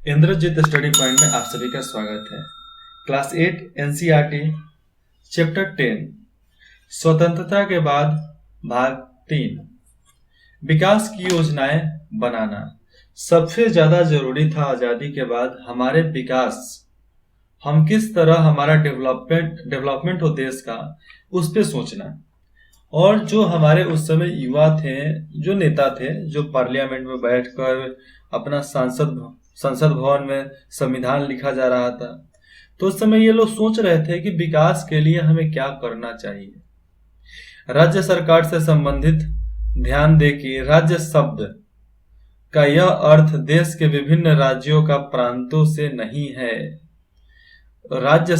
Indrajit study point में आप सभी का स्वागत है। क्लास 8 एनसीईआरटी चैप्टर 10 स्वतंत्रता के बाद भाग 3 विकास की योजनाएं बनाना। सबसे ज्यादा जरूरी था आजादी के बाद हमारे विकास, हम किस तरह हमारा डेवलपमेंट हो देश का, उस पे सोचना। और जो हमारे उस समय युवा थे, जो नेता थे, जो पार्लियामेंट में बैठकर अपना संसद भवन में संविधान लिखा जा रहा था, तो उस समय ये लोग सोच रहे थे कि विकास के लिए हमें क्या करना चाहिए। राज्य सरकार से संबंधित ध्यान दें कि राज्य शब्द का यह अर्थ देश के विभिन्न राज्यों का प्रांतों से नहीं है। राज्य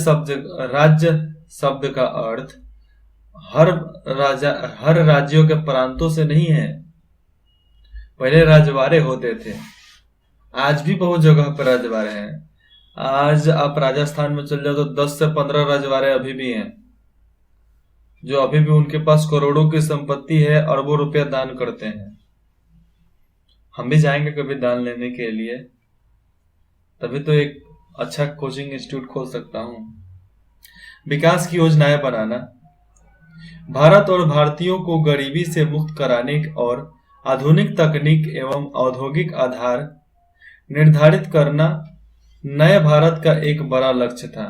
शब्द का अर्थ हर राज्यों के प्रांतों से नहीं है। पहले राजवाड़े होते थे, आज भी बहुत जगह पर राजवाड़े हैं। आज आप राजस्थान में चल जाओ तो 10 से 15 राजवाड़े अभी भी हैं, जो अभी भी उनके पास करोड़ों की संपत्ति है, अरबों रुपया दान करते हैं। हम भी जाएंगे कभी दान लेने के लिए, तभी तो एक अच्छा कोचिंग इंस्टीट्यूट खोल सकता हूं। विकास की योजनाएं बनाना। भारत और भारतीयों को गरीबी से मुक्त कराने और आधुनिक तकनीक एवं औद्योगिक आधार निर्धारित करना नए भारत का एक बड़ा लक्ष्य था।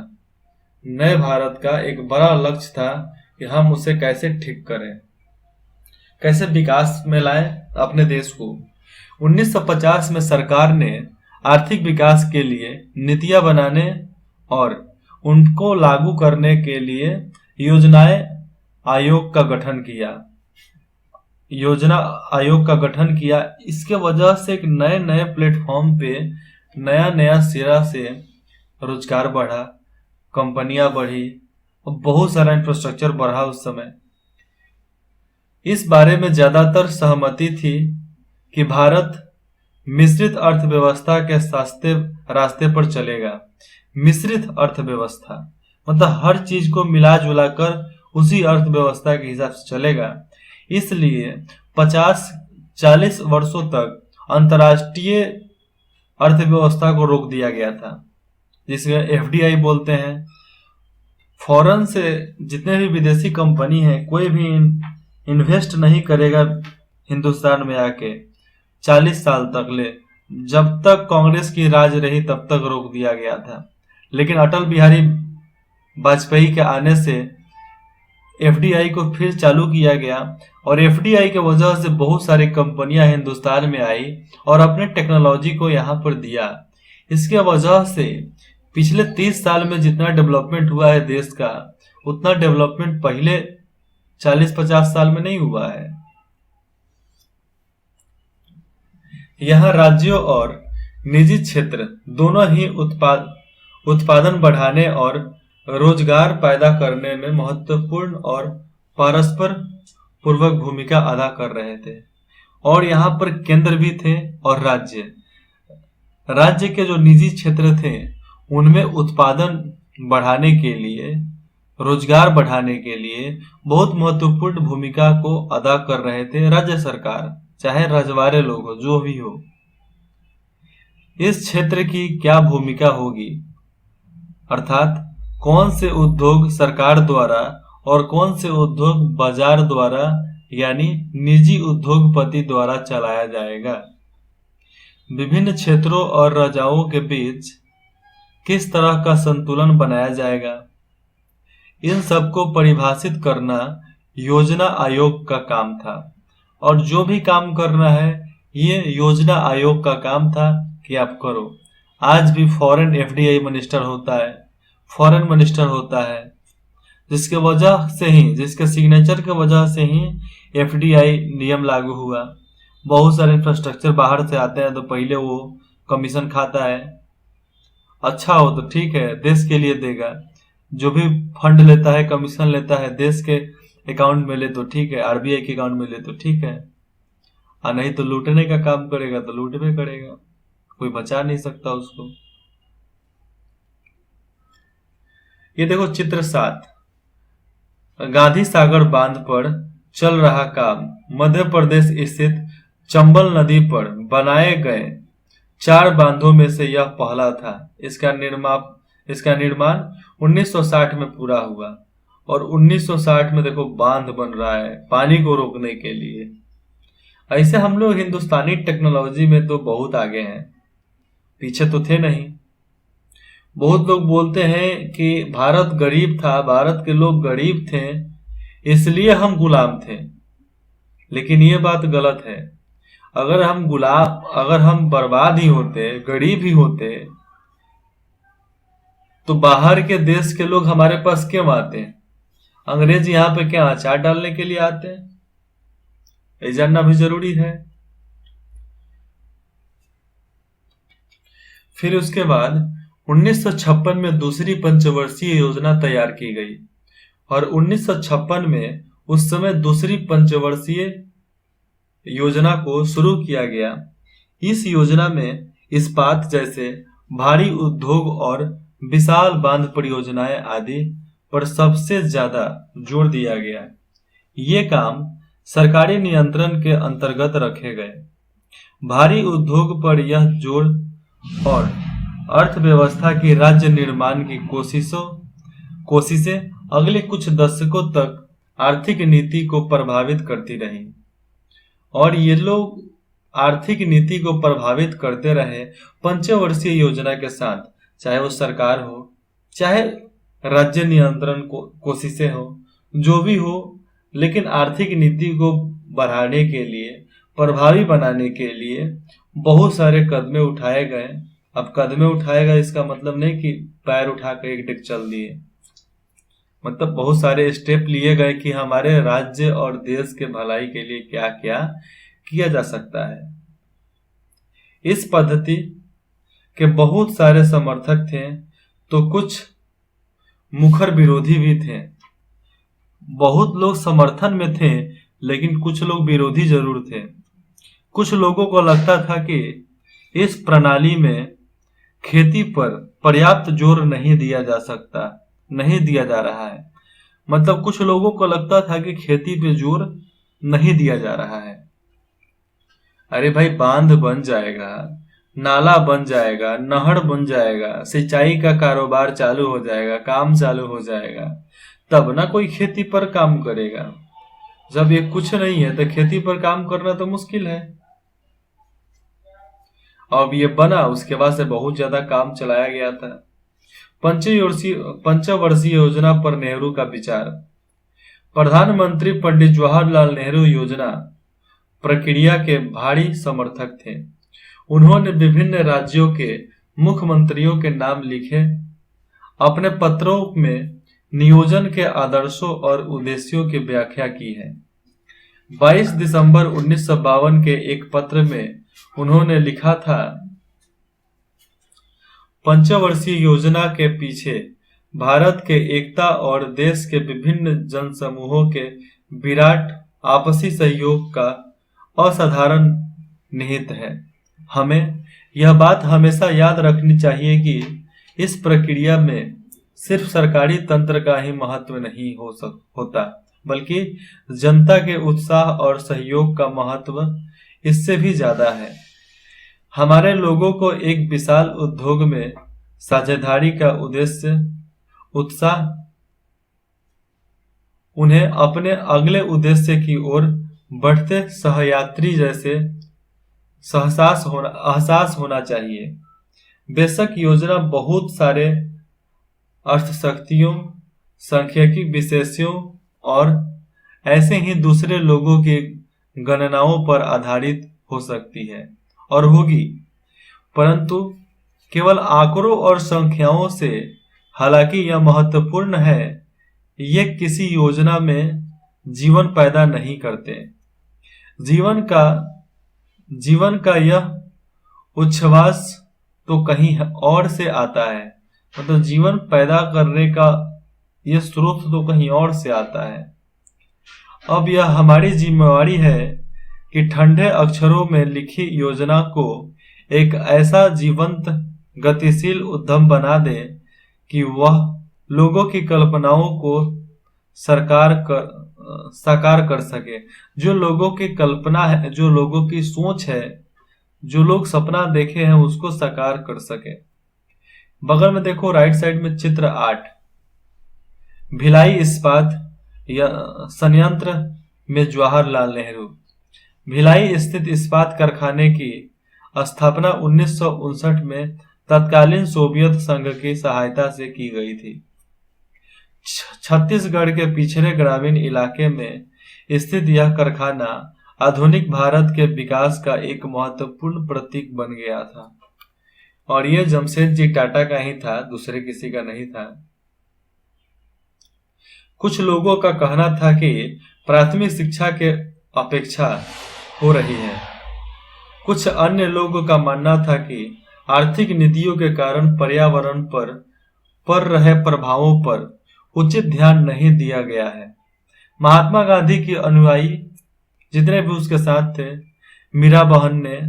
नए भारत का एक बड़ा लक्ष्य था कि हम उसे कैसे ठीक करें, कैसे विकास में लाएं अपने देश को। 1950 में सरकार ने आर्थिक विकास के लिए नीतियां बनाने और उनको लागू करने के लिए योजनाएं आयोग का गठन किया। इसके वजह से एक नए नए प्लेटफॉर्म पे नया नया सिरा से रोजगार बढ़ा, कंपनियां बढ़ी और बहुत सारा इंफ्रास्ट्रक्चर बढ़ा। उस समय इस बारे में ज्यादातर सहमति थी कि भारत मिश्रित अर्थव्यवस्था के रास्ते पर चलेगा। मिश्रित अर्थव्यवस्था मतलब हर चीज को मिला जुला कर उसी अर्थव्यवस्था के हिसाब से चलेगा। इसलिए 50-40 वर्षों तक अंतर्राष्ट्रीय अर्थव्यवस्था को रोक दिया गया था, जिसे एफडीआई बोलते हैं। फॉरेन से जितने भी विदेशी कंपनी हैं, कोई भी इन्वेस्ट नहीं करेगा हिंदुस्तान में आके 40 साल तक ले। जब तक कांग्रेस की राज रही तब तक रोक दिया गया था, लेकिन अटल बिहारी वाजपेयी के आने से एफडीआई को फिर चालू किया गया और एफडीआई के वजह से बहुत सारी कंपनियां हिंदुस्तान में आई और अपने टेक्नोलॉजी को यहाँ पर दिया। इसके वजह से पिछले 30 साल में जितना डेवलपमेंट हुआ है देश का, उतना डेवलपमेंट पहले 40-50 साल में नहीं हुआ है। यहाँ राज्यों और निजी क्षेत्र दोनों ही उत्पादन बढ़ाने और रोजगार पैदा करने में महत्वपूर्ण और परस्पर पूर्वक भूमिका अदा कर रहे थे। और यहाँ पर केंद्र भी थे और राज्य के जो निजी क्षेत्र थे उनमें उत्पादन बढ़ाने के लिए, रोजगार बढ़ाने के लिए बहुत महत्वपूर्ण भूमिका को अदा कर रहे थे राज्य सरकार, चाहे रजवाड़े लोग हो, जो भी हो। इस क्षेत्र की क्या भूमिका होगी, अर्थात कौन से उद्योग सरकार द्वारा और कौन से उद्योग बाजार द्वारा यानी निजी उद्योगपति द्वारा चलाया जाएगा। विभिन्न क्षेत्रों और राजाओं के बीच किस तरह का संतुलन बनाया जाएगा, इन सबको परिभाषित करना योजना आयोग का काम था। और जो भी काम करना है ये योजना आयोग का काम था कि आप करो। आज भी फॉरेन एफडीआई मिनिस्टर होता है, फॉरेन मिनिस्टर होता है, जिसके सिग्नेचर के वजह से ही एफडीआई नियम लागू हुआ। बहुत सारे इंफ्रास्ट्रक्चर बाहर से आते हैं तो पहले वो कमीशन खाता है। अच्छा हो तो ठीक है, देश के लिए देगा। जो भी फंड लेता है, कमीशन लेता है, देश के अकाउंट में ले तो ठीक है, आरबीआई के अकाउंट में ले तो ठीक है, और नहीं तो लूटने का काम करेगा तो लूट भी करेगा, कोई बचा नहीं सकता उसको। ये देखो चित्र 7, गांधी सागर बांध पर चल रहा काम। मध्य प्रदेश स्थित चंबल नदी पर बनाए गए 4 बांधों में से यह पहला था। इसका निर्माण 1960 में पूरा हुआ और 1960 में देखो बांध बन रहा है पानी को रोकने के लिए। ऐसे हम लोग हिंदुस्तानी टेक्नोलॉजी में तो बहुत आगे हैं, पीछे तो थे नहीं। बहुत लोग बोलते हैं कि भारत गरीब था, भारत के लोग गरीब थे इसलिए हम गुलाम थे, लेकिन ये बात गलत है। अगर हम बर्बाद ही होते, गरीब ही होते, तो बाहर के देश के लोग हमारे पास क्यों आते हैं? अंग्रेज यहाँ पे क्या अचार डालने के लिए आते हैं? ये जानना भी जरूरी है। फिर उसके बाद 1956 में दूसरी पंचवर्षीय योजना तैयार की गई और 1956 में उस समय दूसरी पंचवर्षीय योजना को शुरू किया गया। इस योजना में इस्पात जैसे भारी उद्योग और विशाल बांध परियोजनाएं आदि पर सबसे ज्यादा जोर दिया गया। ये काम सरकारी नियंत्रण के अंतर्गत रखे गए। भारी उद्योग पर यह जोर और अर्थव्यवस्था की राज्य निर्माण की कोशिशें अगले कुछ दशकों तक आर्थिक नीति को प्रभावित करती रही और ये लोग आर्थिक नीति को प्रभावित करते रहे पंचवर्षीय योजना के साथ, चाहे वो सरकार हो, चाहे राज्य नियंत्रण कोशिशें हो, जो भी हो, लेकिन आर्थिक नीति को बढ़ाने के लिए, प्रभावी बनाने के लिए बहुत सारे कदम उठाए गए। अब कदम उठाए गए इसका मतलब नहीं कि पैर उठा कर एक डेग चल दिए, मतलब बहुत सारे स्टेप लिए गए कि हमारे राज्य और देश के भलाई के लिए क्या क्या किया जा सकता है। इस पद्धति के बहुत सारे समर्थक थे तो कुछ मुखर विरोधी भी थे। बहुत लोग समर्थन में थे लेकिन कुछ लोग विरोधी जरूर थे। कुछ लोगों को लगता था कि इस प्रणाली में खेती पर पर्याप्त जोर नहीं दिया जा रहा है। मतलब कुछ लोगों को लगता था कि खेती पे जोर नहीं दिया जा रहा है। अरे भाई, बांध बन जाएगा, नाला बन जाएगा, नहर बन जाएगा, सिंचाई का कारोबार चालू हो जाएगा, काम चालू हो जाएगा, तब ना कोई खेती पर काम करेगा। जब ये कुछ नहीं है तो खेती पर काम करना तो मुश्किल है। अब ये बना, उसके बाद से बहुत ज्यादा काम चलाया गया था। पंचवर्षीय योजना पर नेहरू का विचार। प्रधानमंत्री पंडित जवाहरलाल नेहरू योजना प्रक्रिया के भारी समर्थक थे। उन्होंने विभिन्न राज्यों के मुख्यमंत्रियों के नाम लिखे। अपने पत्रों में नियोजन के आदर्शों और उद्देश्यों की व्याख्या की है। 22 दिसंबर 1952 के एक पत्र में उन्होंने लिखा था, पंचवर्षीय योजना के पीछे भारत के एकता और देश के विभिन्न जनसमूहों के विराट आपसी सहयोग का असाधारण निहित है। हमें यह बात हमेशा याद रखनी चाहिए कि इस प्रक्रिया में सिर्फ सरकारी तंत्र का ही महत्व नहीं होता, बल्कि जनता के उत्साह और सहयोग का महत्व इससे भी ज्यादा है। हमारे लोगों को एक विशाल उद्योग में साझेदारी का उत्साह उन्हें अपने अगले उद्देश्य की ओर बढ़ते सहयात्री जैसे एहसास होना चाहिए। बेशक योजना बहुत सारे अर्थशक्तियों, सांख्यिकी विशेषों और ऐसे ही दूसरे लोगों की गणनाओं पर आधारित हो सकती है और होगी, परंतु केवल आंकड़ों और संख्याओं से, हालांकि यह महत्वपूर्ण है, ये किसी योजना में जीवन पैदा नहीं करते। जीवन का यह उच्छ्वास तो कहीं और से आता है। मतलब जीवन पैदा करने का यह स्रोत तो कहीं और से आता है। अब यह हमारी जिम्मेवारी है कि ठंडे अक्षरों में लिखी योजना को एक ऐसा जीवंत, गतिशील उद्यम बना दे कि वह लोगों की कल्पनाओं को साकार कर सके। जो लोगों की कल्पना है, जो लोगों की सोच है, जो लोग सपना देखे हैं उसको साकार कर सके। बगल में देखो राइट साइड में चित्र 8, भिलाई इस्पात या संयंत्र में जवाहरलाल नेहरू। भिलाई स्थित इस्पात कारखाने की स्थापना 1959 में तत्कालीन सोवियत संघ की सहायता से की गई थी। छत्तीसगढ़ के पिछड़े ग्रामीण इलाके में स्थित यह कारखाना आधुनिक भारत के विकास का एक महत्वपूर्ण प्रतीक बन गया था। और यह जमशेदजी टाटा का ही था, दूसरे किसी का नहीं था। कुछ लोगों का कहना था कि प्राथमिक शिक्षा के अपेक्षा हो रही है। कुछ अन्य लोगों का मानना था कि आर्थिक नीतियों के कारण पर्यावरण पर पड़ रहे प्रभावों पर उचित ध्यान नहीं दिया गया है। महात्मा गांधी की अनुयायी जितने भी उसके साथ थे, मीरा बहन ने,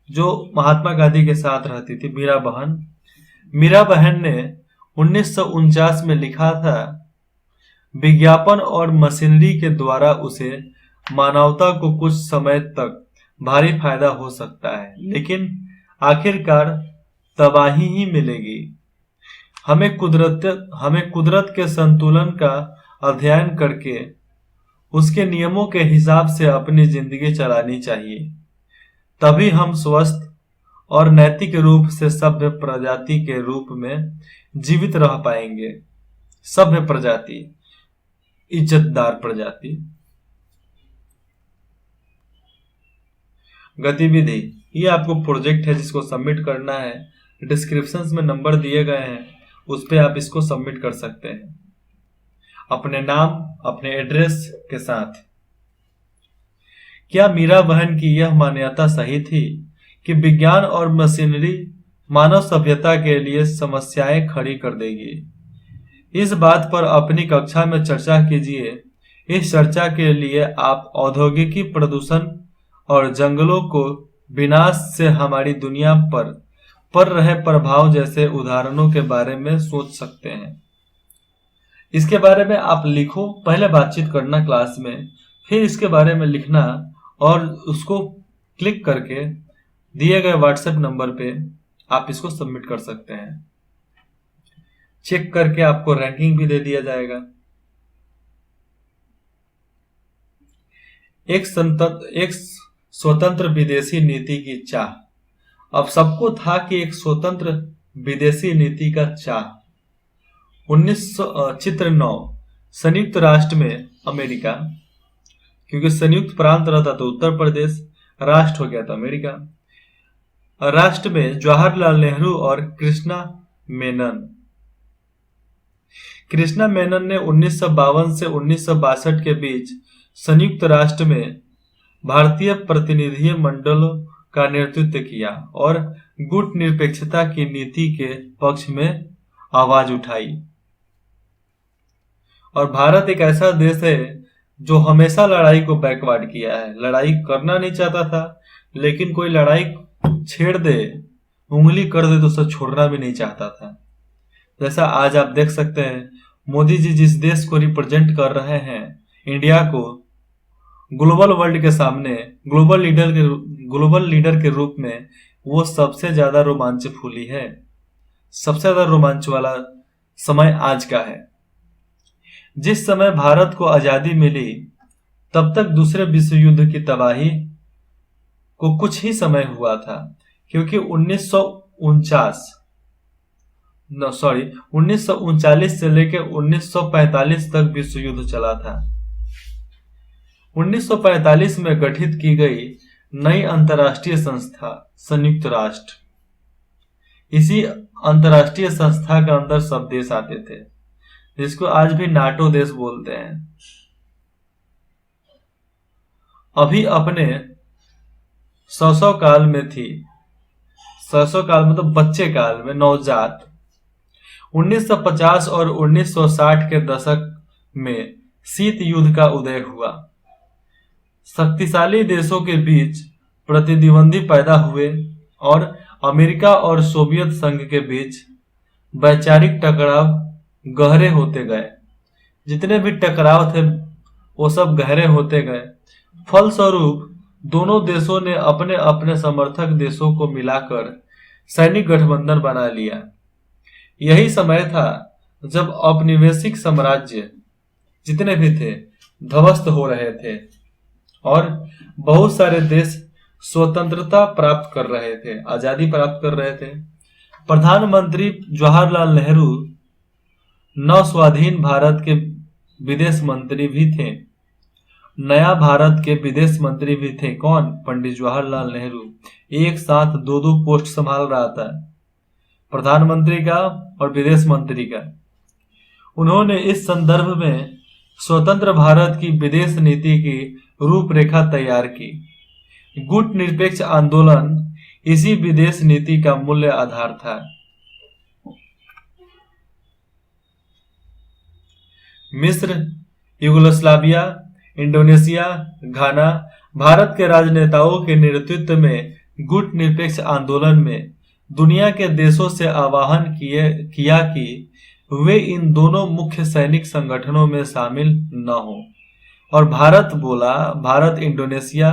जो महात्मा गांधी के साथ रहती थी, मीरा बहन ने 1949 में लिखा था, विज्ञापन और मशीनरी के द्वारा उसे मानवता को कुछ समय तक भारी फायदा हो सकता है, लेकिन आखिरकार तबाही ही मिलेगी। हमें कुदरत के संतुलन का अध्ययन करके उसके नियमों के हिसाब से अपनी जिंदगी चलानी चाहिए, तभी हम स्वस्थ और नैतिक रूप से सभ्य प्रजाति के रूप में जीवित रह पाएंगे। सभ्य प्रजाति, इज्जतदार प्रजाति। गतिविधि, ये आपको प्रोजेक्ट है जिसको सबमिट करना है। डिस्क्रिप्शन में नंबर दिए गए हैं, उस पे आप इसको सबमिट कर सकते हैं अपने नाम, अपने एड्रेस के साथ। क्या मीरा बहन की यह मान्यता सही थी कि विज्ञान और मशीनरी मानव सभ्यता के लिए समस्याएं खड़ी कर देगी? इस बात पर अपनी कक्षा में चर्चा कीजिए। इस चर्चा के लिए आप औद्योगिकी प्रदूषण और जंगलों को विनाश से हमारी दुनिया पर पड़ रहे प्रभाव जैसे उदाहरणों के बारे में सोच सकते हैं। इसके बारे में आप लिखो, पहले बातचीत करना क्लास में, फिर इसके बारे में लिखना और उसको क्लिक करके दिए गए व्हाट्सएप नंबर पे आप इसको सबमिट कर सकते हैं। चेक करके आपको रैंकिंग भी दे दिया जाएगा। एक स्वतंत्र विदेशी नीति की चाह। अब सबको था कि एक स्वतंत्र विदेशी नीति का चाह। 1900 चित्र 9, संयुक्त राष्ट्र में अमेरिका, क्योंकि संयुक्त प्रांत रहता तो उत्तर प्रदेश, राष्ट्र हो गया था अमेरिका। राष्ट्र में जवाहरलाल नेहरू और कृष्णा मेनन ने 1952 से 1962 के बीच संयुक्त राष्ट्र में भारतीय प्रतिनिधि मंडलों का नेतृत्व किया और गुट निरपेक्षता की नीति के पक्ष में आवाज उठाई। और भारत एक ऐसा देश है जो हमेशा लड़ाई को बैकवर्ड किया है। लड़ाई करना नहीं चाहता था, लेकिन कोई लड़ाई छेड़ दे, उंगली कर दे तो उसे छोड़ना भी नहीं चाहता था। जैसा आज आप देख सकते हैं, मोदी जी जिस देश को रिप्रेजेंट कर रहे हैं, इंडिया को, ग्लोबल वर्ल्ड के सामने ग्लोबल लीडर के रूप में, वो सबसे ज्यादा रोमांच फूली है। सबसे ज्यादा रोमांच वाला समय आज का है। जिस समय भारत को आजादी मिली, तब तक दूसरे विश्व युद्ध की तबाही को कुछ ही समय हुआ था, क्योंकि 1939 से लेकर 1945 तक विश्व युद्ध चला था। 1945 में गठित की गई नई अंतर्राष्ट्रीय संस्था संयुक्त राष्ट्र। इसी अंतर्राष्ट्रीय संस्था के अंदर सब देश आते थे, जिसको आज भी नाटो देश बोलते हैं। अभी अपने 100 काल में थी। 100 काल मतलब बच्चे काल में, नवजात। 1950 और 1960 के दशक में शीत युद्ध का उदय हुआ। शक्तिशाली देशों के बीच प्रतिद्वंदी पैदा हुए और अमेरिका और सोवियत संघ के बीच वैचारिक टकराव गहरे होते गए। जितने भी टकराव थे वो सब गहरे होते गए। फलस्वरूप दोनों देशों ने अपने अपने समर्थक देशों को मिलाकर सैनिक गठबंधन बना लिया। यही समय था जब औपनिवेशिक साम्राज्य जितने भी थे ध्वस्त हो रहे थे और बहुत सारे देश स्वतंत्रता प्राप्त कर रहे थे, आजादी प्राप्त कर रहे थे। प्रधानमंत्री जवाहरलाल नेहरू नव स्वाधीन भारत के विदेश मंत्री भी थे। नया भारत के विदेश मंत्री भी थे। कौन? पंडित जवाहरलाल नेहरू। एक साथ दो दो पोस्ट संभाल रहा था, प्रधानमंत्री का और विदेश मंत्री का। उन्होंने इस संदर्भ में स्वतंत्र भारत की विदेश नीति की रूपरेखा तैयार की। गुट निरपेक्ष आंदोलन इसी विदेश नीति का मूल्य आधार था। मिस्र, युगोस्लाविया, इंडोनेशिया, घाना, भारत के राजनेताओं के नेतृत्व में गुट निरपेक्ष आंदोलन में दुनिया के देशों से आह्वान किया कि वे इन दोनों मुख्य सैनिक संगठनों में शामिल न हो। और भारत बोला, भारत इंडोनेशिया,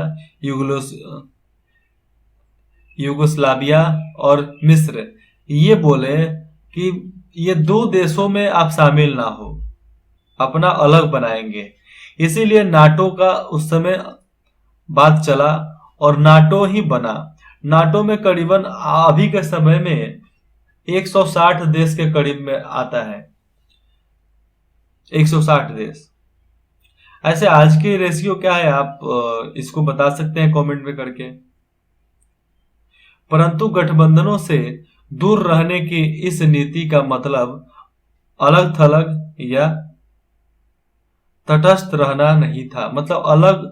युगोस्लाविया और मिस्र ये बोले कि ये दो देशों में आप शामिल ना हो, अपना अलग बनाएंगे। इसीलिए नाटो का उस समय बात चला और नाटो ही बना। नाटो में करीबन अभी के समय में 160 देश के करीब में आता है, 160 देश। ऐसे आज के रेशियो क्या है, आप इसको बता सकते हैं कमेंट में करके। परंतु गठबंधनों से दूर रहने की इस नीति का मतलब अलग थलग या तटस्थ रहना नहीं था। मतलब अलग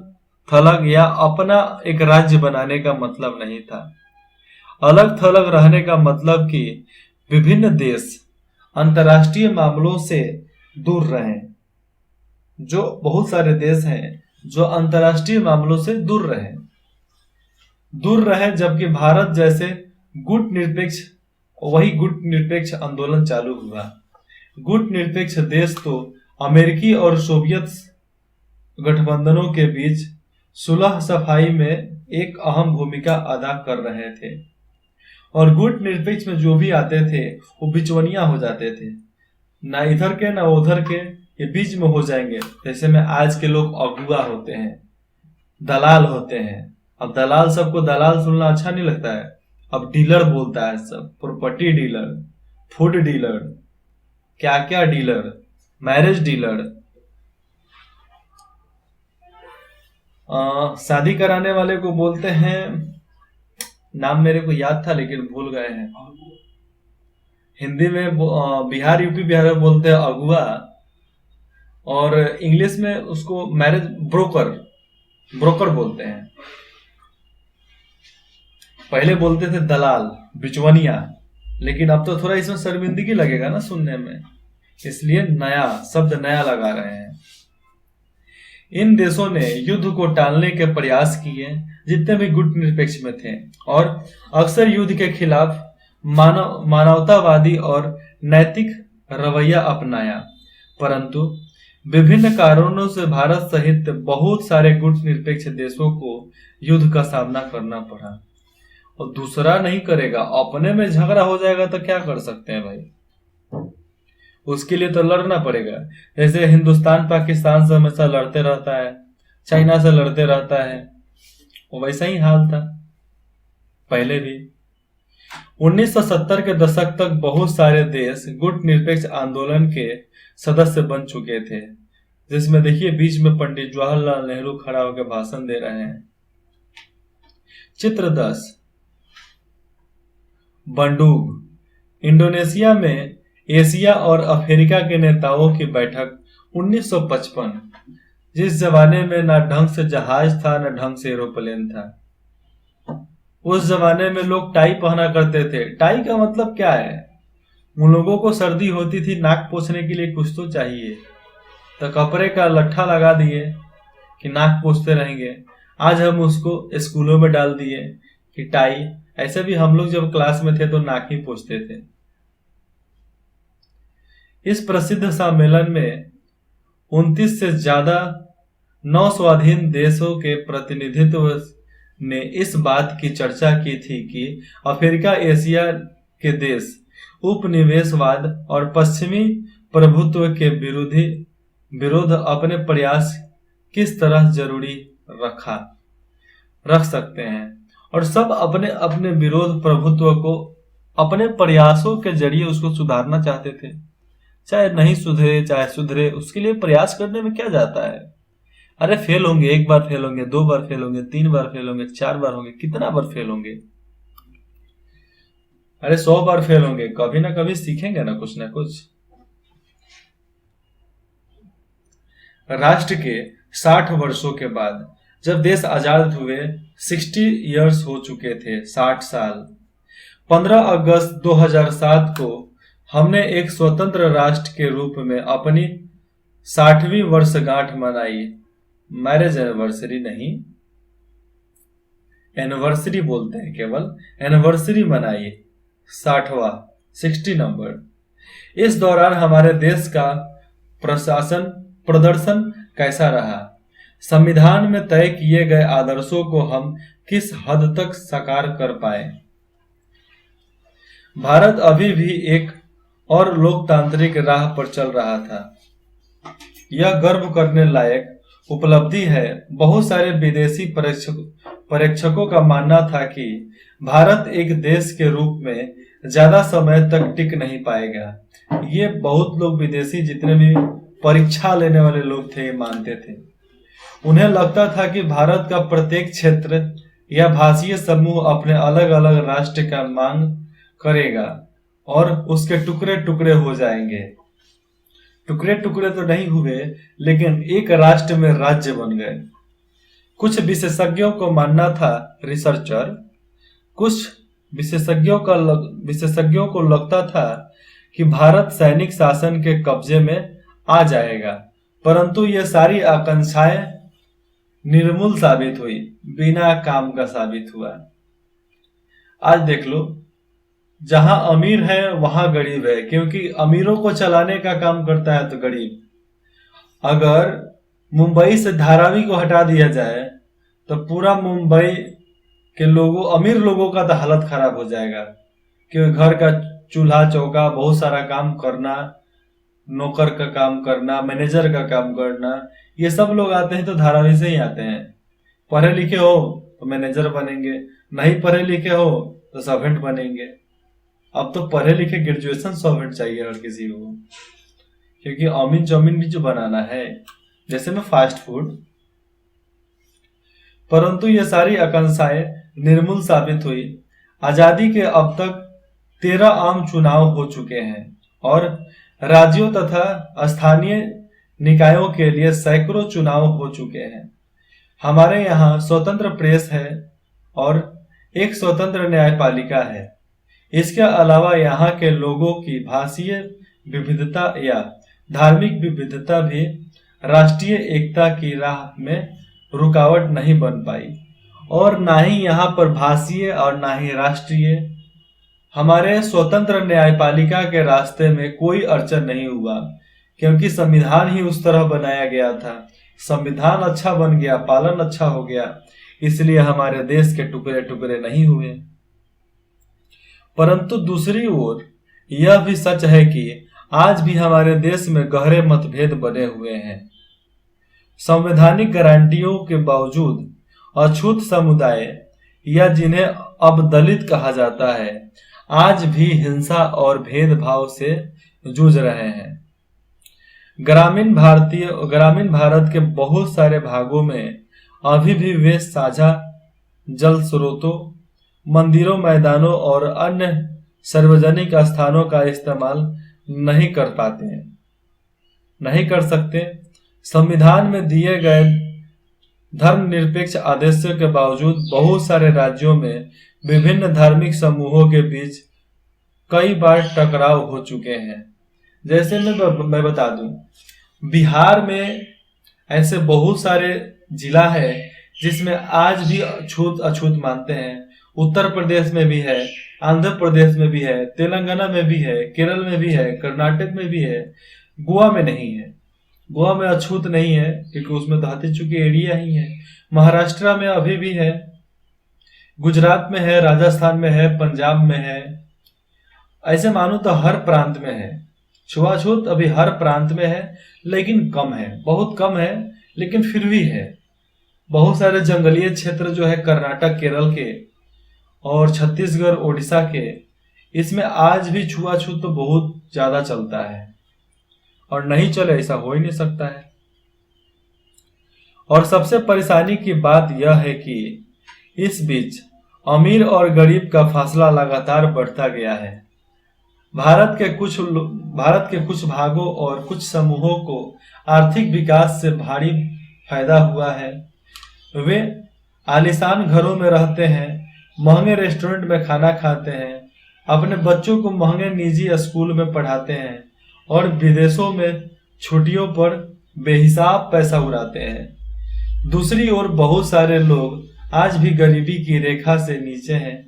थलग या अपना एक राज्य बनाने का मतलब नहीं था। अलग थलग रहने का मतलब कि विभिन्न देश अंतर्राष्ट्रीय मामलों से दूर रहें। जो बहुत सारे देश हैं जो अंतर्राष्ट्रीय मामलों से दूर रहें, जबकि भारत जैसे गुट निरपेक्ष आंदोलन चालू हुआ। गुट निरपेक्ष देश तो अमेरिकी और सोवियत गठबंधनों के बीच सुलह सफाई में एक अहम भूमिका अदा कर रहे थे। और गुट निरपेक्ष में जो भी आते थे वो बिचवनिया हो जाते थे, ना इधर के ना उधर के, ये बीच में हो जाएंगे। जैसे में आज के लोग अगुआ होते हैं, दलाल होते हैं। अब दलाल, सबको दलाल सुनना अच्छा नहीं लगता है, अब डीलर बोलता है सब, प्रॉपर्टी डीलर, फूड डीलर, क्या क्या डीलर, मैरिज डीलर, शादी कराने वाले को बोलते हैं, नाम मेरे को याद था लेकिन भूल गए हैं। हिंदी में बिहार यूपी बिहार में बोलते हैं अगुआ, और इंग्लिश में उसको मैरिज ब्रोकर बोलते हैं। पहले बोलते थे दलाल, बिचवनिया, लेकिन अब तो थोड़ा इसमें शर्मिंदगी लगेगा ना सुनने में, इसलिए नया शब्द नया लगा रहे हैं। इन देशों ने युद्ध को टालने के प्रयास किए जितने भी गुट निरपेक्ष में थे, और अक्सर युद्ध के खिलाफ मानवतावादी और नैतिक रवैया अपनाया। परंतु विभिन्न कारणों से भारत सहित बहुत सारे गुट निरपेक्ष देशों को युद्ध का सामना करना पड़ा। और दूसरा नहीं करेगा, अपने में झगड़ा हो जाएगा तो क्या कर सकते हैं भाई, उसके लिए तो लड़ना पड़ेगा। जैसे हिंदुस्तान पाकिस्तान से हमेशा लड़ते रहता है, चाइना से लड़ते रहता है, वैसा ही हाल था पहले भी। 1970 के दशक तक बहुत सारे देश गुट निरपेक्ष आंदोलन के सदस्य बन चुके थे, जिसमें देखिए बीच में पंडित जवाहरलाल नेहरू खड़ा होकर भाषण दे रहे हैं। चित्र 10, बंडुग। इंडोनेशिया में एशिया और अफ्रीका के नेताओं की बैठक 1955, जिस जमाने में ना ढंग से जहाज था ना ढंग से एरोप्लेन था। उस जमाने में लोग टाई पहना करते थे। टाई का मतलब क्या है, उन लोगों को सर्दी होती थी, नाक पोंछने के लिए कुछ तो चाहिए, तो कपड़े का लट्ठा लगा दिए कि नाक पोंछते रहेंगे। आज हम उसको स्कूलों में डाल दिए कि टाई। ऐसे भी हम लोग जब क्लास में थे तो नाक ही पोंछते थे। इस प्रसिद्ध सम्मेलन में 29 से ज्यादा नौ स्वाधीन देशों के प्रतिनिधित्व ने इस बात की चर्चा की थी कि अफ्रीका एशिया के देश उपनिवेशवाद और पश्चिमी प्रभुत्व के विरोध अपने प्रयास किस तरह जारी रख सकते हैं, और सब अपने अपने विरोध प्रभुत्व को अपने प्रयासों के जरिए उसको सुधारना चाहते थे। चाहे नहीं सुधरे चाहे सुधरे, उसके लिए प्रयास करने में क्या जाता है। अरे फेल होंगे, एक बार फेल होंगे, दो बार फेल होंगे, तीन बार फेल होंगे, चार बार होंगे, कितना बार फेल होंगे? अरे 100 बार फेल होंगे, कभी ना कभी सीखेंगे ना कुछ ना कुछ। राष्ट्र के 60 वर्षों के बाद जब देश आजाद हुए, 60 इयर्स हो चुके थे, 60 साल। 15 अगस्त 2007 को हमने एक स्वतंत्र राष्ट्र के रूप में अपनी 60वीं वर्षगांठ मनाई। मैरिज एनिवर्सरी नहीं, एनिवर्सरी बोलते हैं, केवल एनिवर्सरी मनाई। 60वां 60 नंबर। इस दौरान हमारे देश का प्रदर्शन कैसा रहा? संविधान में तय किए गए आदर्शों को हम किस हद तक साकार कर पाए? भारत अभी भी एक और लोकतांत्रिक राह पर चल रहा था। यह गर्व करने लायक उपलब्धि है। बहुत सारे विदेशी परीक्षकों का मानना था कि भारत एक देश के रूप में ज्यादा समय तक टिक नहीं पाएगा। ये बहुत लोग, विदेशी जितने भी परीक्षा लेने वाले लोग थे, ये मानते थे। उन्हें लगता था कि भारत का प्रत्येक क्षेत्र या भाषीय समूह अपने अलग अलग राष्ट्र का मांग करेगा और उसके टुकड़े टुकड़े हो जाएंगे। टुकड़े टुकड़े तो नहीं हुए, लेकिन एक राष्ट्र में राज्य बन गए। कुछ विशेषज्ञों को मानना था, रिसर्चर, कुछ विशेषज्ञों को लगता था कि भारत सैनिक शासन के कब्जे में आ जाएगा, परंतु ये सारी आकांक्षाएं निर्मूल साबित हुई, बिना काम का साबित हुआ। आज देख लो, जहां अमीर है वहां गरीब है, क्योंकि अमीरों को चलाने का काम करता है तो गरीब। अगर मुंबई से धारावी को हटा दिया जाए तो पूरा मुंबई के लोगों, अमीर लोगों का तो हालत खराब हो जाएगा, क्योंकि घर का चूल्हा चौका, बहुत सारा काम करना, नौकर का काम करना, मैनेजर का काम करना, ये सब लोग आते हैं तो धारावी से ही आते हैं। पढ़े लिखे हो तो मैनेजर बनेंगे, नहीं पढ़े लिखे हो तो सर्वेंट बनेंगे। अब तो पढ़े लिखे ग्रेजुएशन सर्वेंट चाहिए हर किसी को, क्योंकि अमीन जमीन भी जो बनाना है, जैसे में फास्ट फूड। परंतु ये सारी आकांक्षाएं निर्मूल साबित हुई। आजादी के अब तक 13 आम चुनाव हो चुके हैं और राज्यों तथा स्थानीय निकायों के लिए सैकड़ों चुनाव हो चुके हैं। हमारे यहाँ स्वतंत्र प्रेस है और एक स्वतंत्र न्यायपालिका है। इसके अलावा यहाँ के लोगों की भाषीय विविधता या धार्मिक विविधता भी राष्ट्रीय एकता की राह में रुकावट नहीं बन पाई, और ना ही यहाँ पर भाषीय और ना ही राष्ट्रीय। हमारे स्वतंत्र न्यायपालिका के रास्ते में कोई अड़चन नहीं हुआ, क्योंकि संविधान ही उस तरह बनाया गया था। संविधान अच्छा बन गया, पालन अच्छा हो गया, इसलिए हमारे देश के टुकड़े टुकड़े नहीं हुए। परंतु दूसरी ओर यह भी सच है कि आज भी हमारे देश में गहरे मतभेद बने हुए हैं। संवैधानिक गारंटियों के बावजूद अछूत समुदाय, या जिन्हें अब दलित कहा जाता है, आज भी हिंसा और भेदभाव से जूझ रहे हैं। ग्रामीण भारत के बहुत सारे भागों में अभी भी वे साझा जल स्रोतों, मंदिरों, मैदानों और अन्य सार्वजनिक स्थानों का इस्तेमाल नहीं कर पाते हैं, नहीं कर सकते। संविधान में दिए गए धर्मनिरपेक्ष आदेशों के बावजूद बहुत सारे राज्यों में विभिन्न धार्मिक समूहों के बीच कई बार टकराव हो चुके हैं। जैसे मैं बता दूं, बिहार में ऐसे बहुत सारे जिला है जिसमें आज भी अछूत मानते हैं। उत्तर प्रदेश में भी है, आंध्र प्रदेश में भी है, तेलंगाना में भी है, केरल में भी है, कर्नाटक में भी है, गोवा में नहीं है। गोवा में अछूत नहीं है क्योंकि उसमें तो हाथी चूके एरिया ही है। महाराष्ट्र में अभी भी है, गुजरात में है, राजस्थान में है, पंजाब में है, ऐसे मानो तो हर प्रांत में है। छुआछूत अभी हर प्रांत में है, लेकिन कम है, बहुत कम है, लेकिन फिर भी है। बहुत सारे जंगलीय क्षेत्र जो है कर्नाटक, केरल के और छत्तीसगढ़, उड़ीसा के, इसमें आज भी छुआछूत तो बहुत ज्यादा चलता है, और नहीं चले ऐसा हो ही नहीं सकता है। और सबसे परेशानी की बात यह है कि इस बीच अमीर और गरीब का फासला लगातार बढ़ता गया है। भारत के कुछ भागों और कुछ समूहों को आर्थिक विकास से भारी फायदा हुआ है। वे आलीशान घरों में रहते हैं, महंगे रेस्टोरेंट में खाना खाते हैं, अपने बच्चों को महंगे निजी स्कूल में पढ़ाते हैं और विदेशों में छुट्टियों पर बेहिसाब पैसा उड़ाते हैं। दूसरी ओर बहुत सारे लोग आज भी गरीबी की रेखा से नीचे हैं।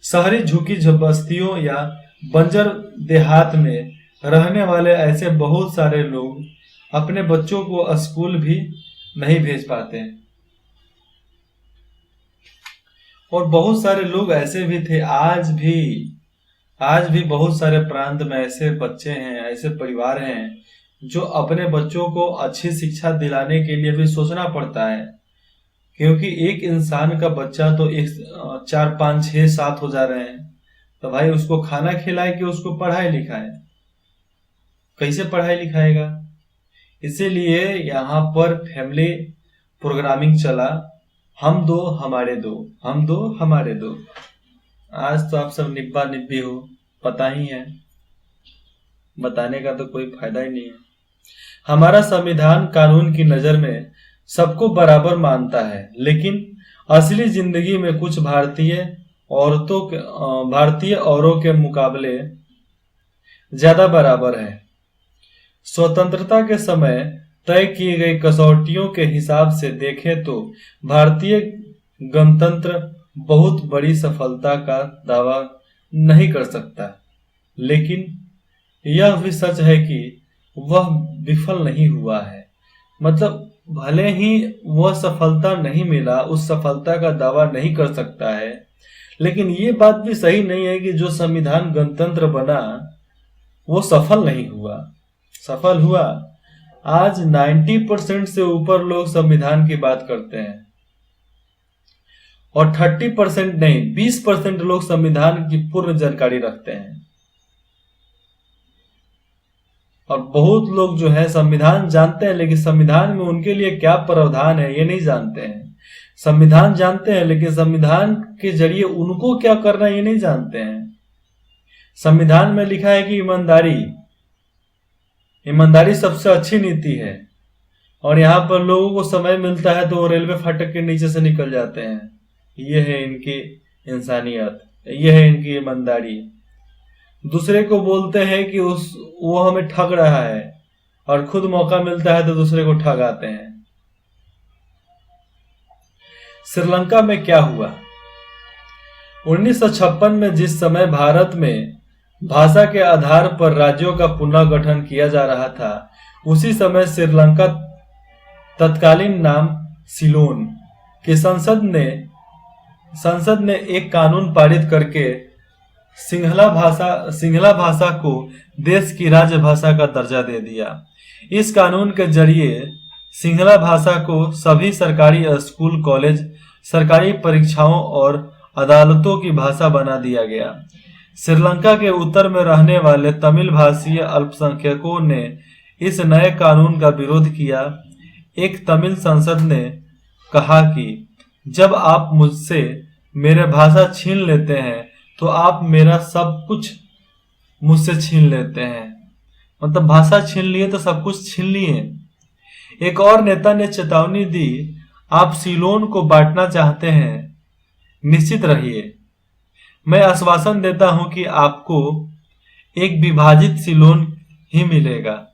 शहरी झुकी बस्तियों या बंजर देहात में रहने वाले ऐसे बहुत सारे लोग अपने बच्चों को स्कूल भी नहीं भेज पाते। और बहुत सारे लोग ऐसे भी थे, आज भी बहुत सारे प्रांत में ऐसे बच्चे हैं, ऐसे परिवार हैं जो अपने बच्चों को अच्छी शिक्षा दिलाने के लिए भी सोचना पड़ता है, क्योंकि एक इंसान का बच्चा तो एक 4 5 6 7 हो जा रहे हैं, तो भाई उसको खाना खिलाए कि उसको पढ़ाई लिखाए, कैसे पढ़ाई लिखाएगा। इसीलिए यहाँ पर फैमिली प्रोग्रामिंग चला, हम दो हमारे दो, हम दो हमारे दो। आज तो आप सब निब्बा निब्बी हो, पता ही है, बताने का तो कोई फायदा ही नहीं है। हमारा संविधान कानून की नजर में सबको बराबर मानता है, लेकिन असली जिंदगी में कुछ भारतीय औरों के मुकाबले ज्यादा बराबर है। स्वतंत्रता के समय तय की गई कसौटियों के हिसाब से देखें तो भारतीय गणतंत्र बहुत बड़ी सफलता का दावा नहीं कर सकता, लेकिन यह भी सच है कि वह विफल नहीं हुआ है। मतलब भले ही वह सफलता नहीं मिला, उस सफलता का दावा नहीं कर सकता है, लेकिन ये बात भी सही नहीं है कि जो संविधान गणतंत्र बना वो सफल नहीं हुआ। सफल हुआ। आज 90% से ऊपर लोग संविधान की बात करते हैं, और 30% नहीं 20% लोग संविधान की पूर्ण जानकारी रखते हैं। और बहुत लोग जो है संविधान जानते हैं, लेकिन संविधान में उनके लिए क्या प्रावधान है ये नहीं जानते हैं। संविधान जानते हैं, लेकिन संविधान के जरिए उनको क्या करना है ये नहीं जानते हैं। संविधान में लिखा है कि ईमानदारी सबसे अच्छी नीति है, और यहाँ पर लोगों को समय मिलता है तो वो रेलवे फाटक के नीचे से निकल जाते हैं। ये है इनकी इंसानियत, ये है इनकी ईमानदारी। दूसरे को बोलते हैं कि वो हमें ठग रहा है, और खुद मौका मिलता है तो दूसरे को ठगाते हैं। श्रीलंका में क्या हुआ? 1956 में जिस समय भारत में भाषा के आधार पर राज्यों का पुनर्गठन किया जा रहा था, उसी समय श्रीलंका तत्कालीन नाम सिलोन की संसद ने एक कानून पारित करके सिंहला भाषा को देश की राजभाषा का दर्जा दे दिया। इस कानून के जरिए सिंहला भाषा को सभी सरकारी स्कूल, कॉलेज, सरकारी परीक्षाओं और अदालतों की भाषा बना दिया गया। श्रीलंका के उत्तर में रहने वाले तमिल भाषीय अल्पसंख्यकों ने इस नए कानून का विरोध किया। एक तमिल सांसद ने कहा कि जब आप मुझसे मेरे भाषा छीन लेते हैं तो आप मेरा सब कुछ मुझसे छीन लेते हैं। मतलब भाषा छीन लिए तो सब कुछ छीन लिए। एक और नेता ने चेतावनी दी, आप सीलोन को बांटना चाहते हैं, निश्चित रहिए, मैं आश्वासन देता हूं कि आपको एक विभाजित सिलोन ही मिलेगा।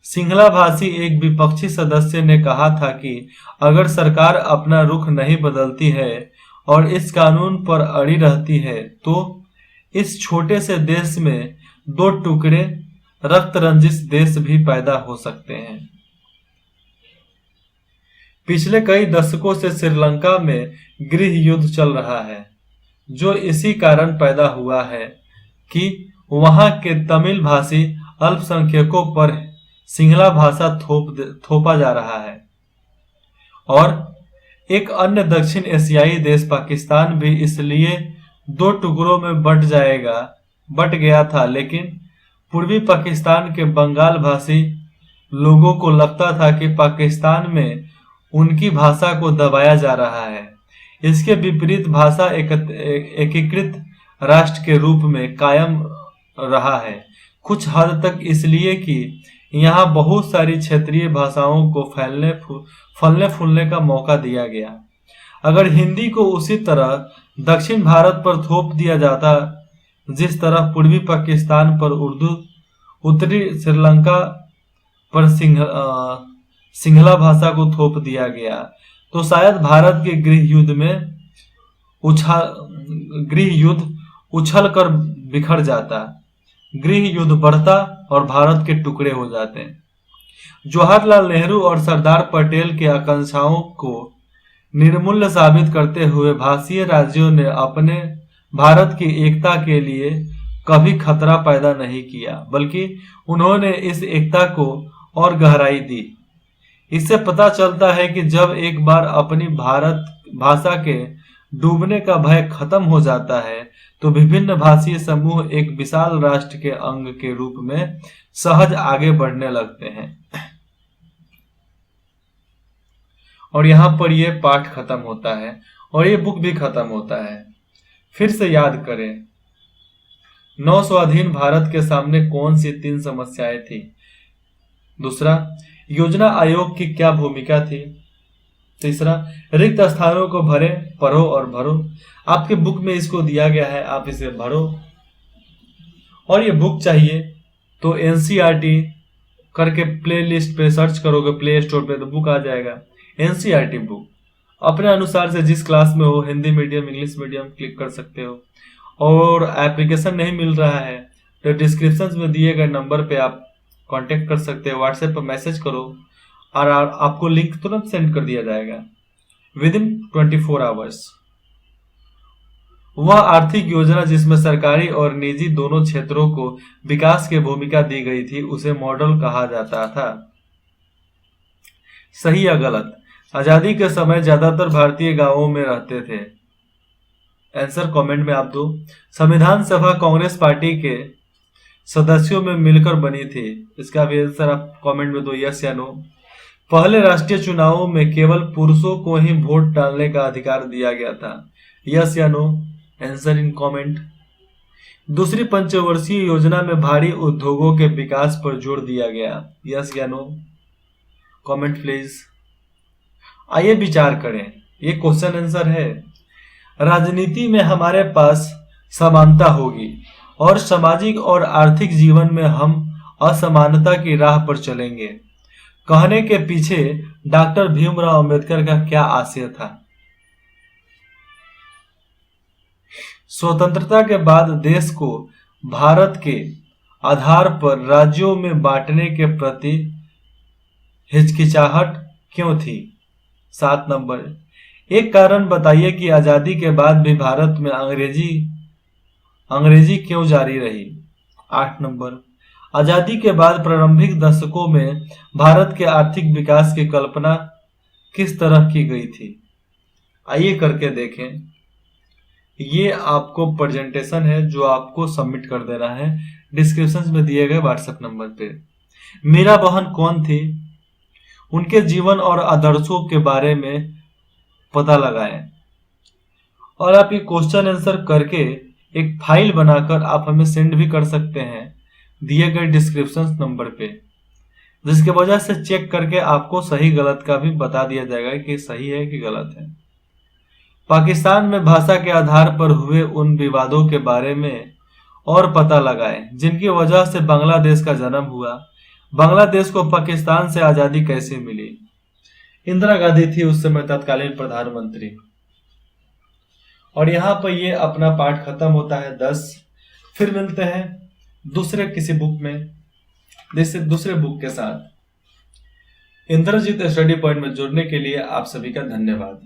सिंहला भाषी एक विपक्षी सदस्य ने कहा था कि अगर सरकार अपना रुख नहीं बदलती है और इस कानून पर अड़ी रहती है तो इस छोटे से देश में 2 टुकड़े रक्त रंजित देश भी पैदा हो सकते हैं। पिछले कई दशकों से श्रीलंका में गृह युद्ध चल रहा है, जो इसी कारण पैदा हुआ है कि वहां के तमिल भाषी अल्पसंख्यकों पर सिंहला भाषा थोपा जा रहा है। और एक अन्य दक्षिण एशियाई देश पाकिस्तान भी इसलिए दो टुकड़ों में बट गया था, लेकिन पूर्वी पाकिस्तान के बंगाल भाषी लोगों को लगता था कि पाकिस्तान में उनकी भाषा को दबाया जा रहा है। इसके विपरीत भाषा एकीकृत राष्ट्र के रूप में कायम रहा है, कुछ हद तक इसलिए कि यहाँ बहुत सारी क्षेत्रीय भाषाओं को फलने फूलने का मौका दिया गया। अगर हिंदी को उसी तरह दक्षिण भारत पर थोप दिया जाता जिस तरह पूर्वी पाकिस्तान पर उर्दू, उत्तरी श्रीलंका पर सिंहला भाषा को थोप दिया गया, तो शायद भारत के गृह युद्ध उछल कर बिखर जाता, गृह युद्ध बढ़ता और भारत के टुकड़े हो जाते। जवाहरलाल नेहरू और सरदार पटेल की आकांक्षाओं को निर्मूल्य साबित करते हुए भारतीय राज्यों ने अपने भारत की एकता के लिए कभी खतरा पैदा नहीं किया, बल्कि उन्होंने इस एकता को और गहराई दी। इससे पता चलता है कि जब एक बार अपनी भारत भाषा के डूबने का भय खत्म हो जाता है, तो विभिन्न भाषीय समूह एक विशाल राष्ट्र के अंग के रूप में सहज आगे बढ़ने लगते हैं। और यहाँ पर यह पाठ खत्म होता है और ये बुक भी खत्म होता है। फिर से याद करें, नव स्वाधीन भारत के सामने कौन सी 3 समस्याएं थी। दूसरा, योजना आयोग की क्या भूमिका थी। तीसरा, रिक्त स्थानों को पढ़ो और भरो। आपके बुक में इसको दिया गया है, आप इसे भरो। और ये बुक चाहिए तो एनसीईआरटी करके प्ले लिस्ट पे सर्च करोगे, प्ले स्टोर पे, तो बुक आ जाएगा। एनसीईआरटी बुक अपने अनुसार से जिस क्लास में हो, Hindi medium, English medium, click कर सकते हो। और एप्लीकेशन नहीं मिल रहा है तो डिस्क्रिप्शन में दिए गए नंबर पे आप कांटेक्ट कर सकते हो, व्हाट्सएप पर मैसेज करो और आपको लिंक तुरंत सेंड कर दिया जाएगा विद इन 24 आवर्स। वह आर्थिक योजना जिसमें सरकारी और निजी दोनों क्षेत्रों को विकास की भूमिका दी गई थी, उसे मॉडल कहा जाता था। सही या गलत? आजादी के समय ज्यादातर भारतीय गांवों में रहते थे। आंसर कमेंट में आप दो। संविधान सभा कांग्रेस पार्टी के सदस्यों में मिलकर बनी थी। इसका भी आंसर आप कमेंट में दो, यस या नो। पहले राष्ट्रीय चुनावों में केवल पुरुषों को ही वोट डालने का अधिकार दिया गया था, यस या नो। Answer in comment. दूसरी पंचवर्षीय योजना में भारी उद्योगों के विकास पर जोर दिया गया, यस या नो। Comment please. आइए विचार करें, ये क्वेश्चन आंसर है। राजनीति में हमारे पास समानता होगी और सामाजिक और आर्थिक जीवन में हम असमानता की राह पर चलेंगे। कहने के पीछे डॉक्टर भीमराव अंबेडकर का क्या आशय था? स्वतंत्रता के बाद देश को भारत के आधार पर राज्यों में बांटने के प्रति हिचकिचाहट क्यों थी? 7 नंबर, एक कारण बताइए कि आजादी के बाद भी भारत में अंग्रेजी क्यों जारी रही। 8 नंबर, आजादी के बाद प्रारंभिक दशकों में भारत के आर्थिक विकास की कल्पना किस तरह की गई थी। आइए करके देखें। ये आपको प्रेजेंटेशन है जो आपको सबमिट कर देना है डिस्क्रिप्शन में दिए गए व्हाट्सएप नंबर पे। मीरा बहन कौन थी? उनके जीवन और आदर्शों के बारे में पता लगाएं और आप ये क्वेश्चन आंसर करके एक फाइल बनाकर आप हमें सेंड भी कर सकते हैं दिए गए डिस्क्रिप्शन नंबर पे, जिसके वजह से चेक करके आपको सही गलत का भी बता दिया जाएगा कि सही है कि गलत है। पाकिस्तान में भाषा के आधार पर हुए उन विवादों के बारे में और पता लगाएं जिनकी वजह से बांग्लादेश का जन्म हुआ। बांग्लादेश को पाकिस्तान से आजादी कैसे मिली? इंदिरा गांधी थी उस समय तत्कालीन प्रधानमंत्री। और यहाँ पर ये अपना पाठ खत्म होता है 10। फिर मिलते हैं दूसरे किसी बुक में, जैसे दूसरे बुक के साथ। इंद्रजीत स्टडी पॉइंट में जुड़ने के लिए आप सभी का धन्यवाद।